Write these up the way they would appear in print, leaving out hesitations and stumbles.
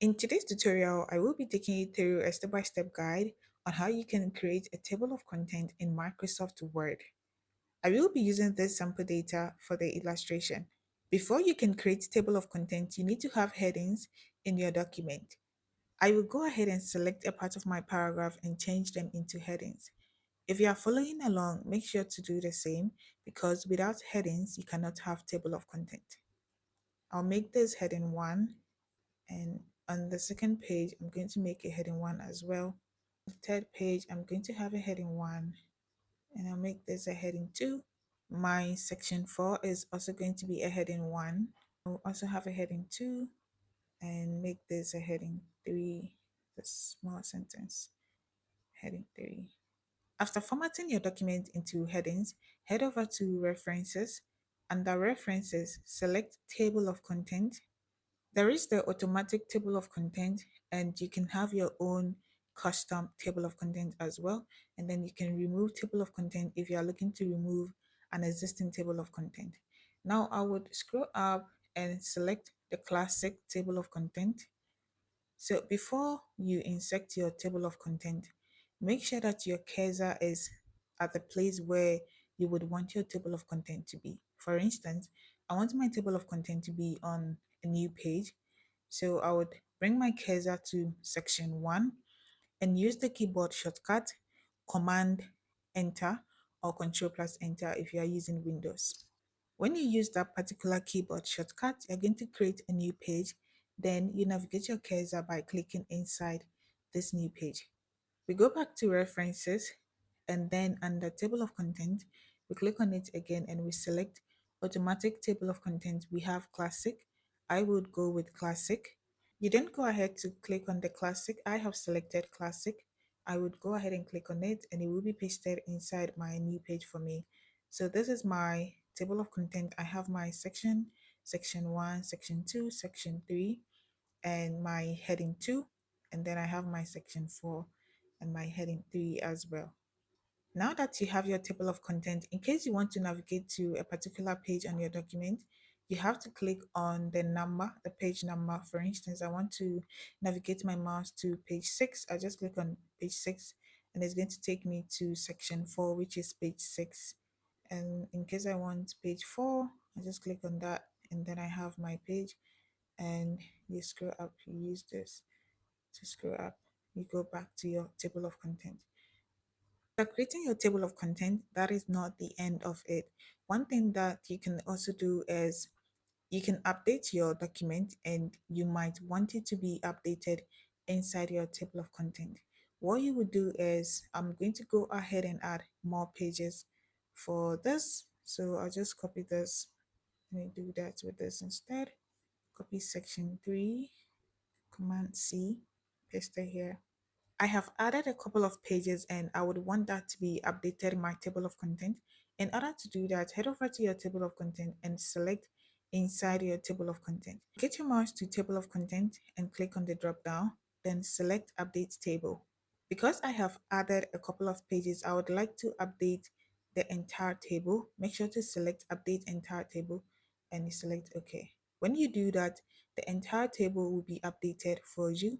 In today's tutorial, I will be taking you through a step-by-step guide on how you can create a table of content in Microsoft Word. I will be using this sample data for the illustration. Before you can create table of content, you need to have headings in your document. I will go ahead and select a part of my paragraph and change them into headings. If you are following along, make sure to do the same because without headings, you cannot have table of content. I'll make this heading 1, and on the second page, I'm going to make a heading 1 as well. The third page, I'm going to have a heading 1, and I'll make this a heading 2. My section 4 is also going to be a heading 1. I'll also have a heading 2 and make this a heading 3, the small sentence, heading 3. After formatting your document into headings, head over to References. Under References, select Table of Content. There is the automatic table of content, and you can have your own custom table of content as well. And then you can remove table of content if you are looking to remove an existing table of content. Now I would scroll up and select the classic table of content. So before you insert your table of content, make sure that your cursor is at the place where you would want your table of content to be. For instance, I want my table of content to be on a new page. So I would bring my cursor to section 1 and use the keyboard shortcut Command Enter or Control plus Enter if you are using Windows. When you use that particular keyboard shortcut, you're going to create a new page. Then you navigate your cursor by clicking inside this new page. We go back to References, and then under Table of Content, we click on it again and we select Automatic Table of Content. We have Classic. I would go with Classic. You then go ahead to click on the Classic. I have selected Classic. I would go ahead and click on it, and it will be pasted inside my new page for me. So this is my table of content. I have my section 1, section 2, section 3, and my heading 2, and then I have my section 4 and my heading 3 as well. Now that you have your table of content, in case you want to navigate to a particular page on your document, you have to click on the number, the page number. For instance, I want to navigate my mouse to page 6. I just click on page 6, and it's going to take me to section 4, which is page 6. And in case I want page 4, I just click on that, and then I have my page. And you scroll up, you use this to scroll up, you go back to your table of content. After creating your table of content, that is not the end of it. One thing that you can also do is you can update your document, and you might want it to be updated inside your table of content. What you would do is I'm going to go ahead and add more pages for this. So I'll just copy this. Let me do that with this instead. Copy section 3, Command C, paste it here. I have added a couple of pages, and I would want that to be updated in my table of content. In order to do that, head over to your table of content and select inside your table of content. Get your mouse to table of content and click on the drop down, then select update table. Because I have added a couple of pages, I would like to update the entire table. Make sure to select update entire table and you select OK. When you do that, the entire table will be updated for you.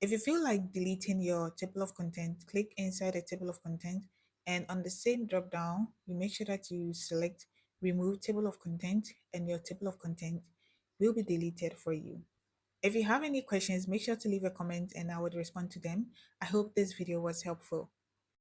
If you feel like deleting your table of content, click inside the table of content, and on the same drop down, you make sure that you select remove table of content, and your table of content will be deleted for you. If you have any questions, make sure to leave a comment and I would respond to them. I hope this video was helpful.